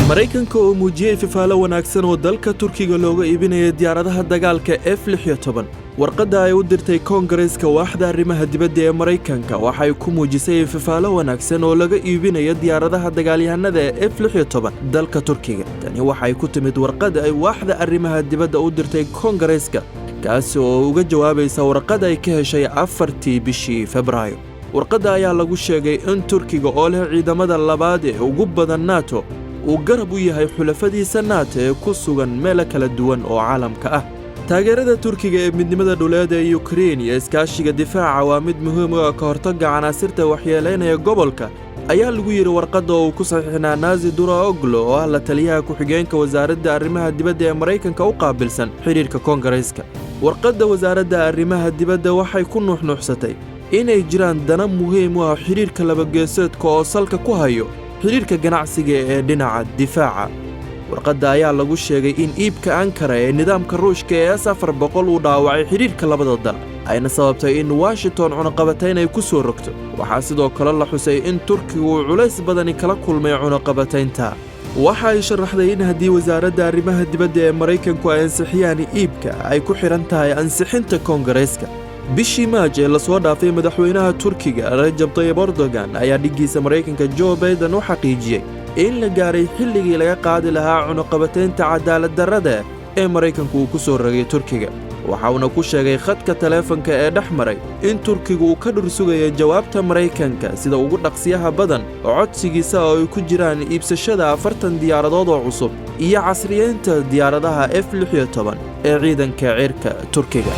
Maraykanka oo muujiyay fifaalo wanaagsan oo dalka Turkiga looga iibinayo diyaaradaha dagaalka F-16 warqadda ay u dirtay Koongareeska waaxda arrimaha dibadda ee Maraykanka waxay ku muujisay fifaalo wanaagsan oo laga iibinayo diyaaradaha dagaalyahanada ee F-16 dalka Turkiga. Tani waxay ku timid warqadda ay waaxda arrimaha dibadda u dirtay Koongareeska kaasi oo uga jawaabaysa warqadda ay ka heshay 4tii bishii Febraayo. warqadda ayaa lagu sheegay in Turkiga oo leh ciidamada labaad ee ugu badan NATO uu garab u yahay xulafadiisa NATO ee ku sugan meelo kala duwan oo caalamka ah. taageerada Turkiga ee midnimada dhuleed ee Ukraine iyo iskaashiga difaaca waa mid muhiim u ah ka hortagga canaasirta waxyeeleynaya gobolka ayaa lagu yiri warqadda oo ku saxiixnaa Nazi Duraoglu oo ah la taliyaha ku-xigeenka wasaaradda arrimaha dibadda ee Maraykanka u qaabilsan xiriirka Koongareeska. warqadda wasaaradda arrimaha dibadda waxay ku nuuxnuuxsatay inay jiraan dana muhiim u ah xiriirka labageesoodka oo salka ku hayo xiriirka ganacsiga ee dhinaca difaaca. warqadda ayaa lagu sheegay in iibka Ankara ee nidaamka Ruushka ee S-400 uu dhaawacay xiriirka labada dal ayna sababtay in Washington cunaqabatayn ay ku soo rogto. waxaa sidoo kale la xusay in Turkiga uu culays badani kala kulmay cunaqabataynta. waxa ay sharaxday in haddii wasaaradda arrimaha dibadda ee Maraykanku ay ansixiyaan iibka ay ku xiran tahay ansixinta Koongareeska. bishii Maaj ee la soo dhaafay madaxweynaha Turkiga Recep Tayyip Erdogan ayaa dhigiisa Maraykanka Joe Biden u xaqiijiyay in la gaaray xilligii laga qaadi lahaa cunaqabataynta cadaalad darrada ee Maraykanku uu ku soo rogay Turkiga. waxa uuna ku sheegay khadka taleefanka ee dhexmaray in Turkiga uu ka dhursugayo jawaabta Maraykanka sida ugu dhaqsiyaha badan oo codsigiisa oo ay ku jiraan iibsashada 40 diyaaradood oo cusub iyo casriyeynta diyaaradaha F-16 ee ciidanka cirka Turkiga.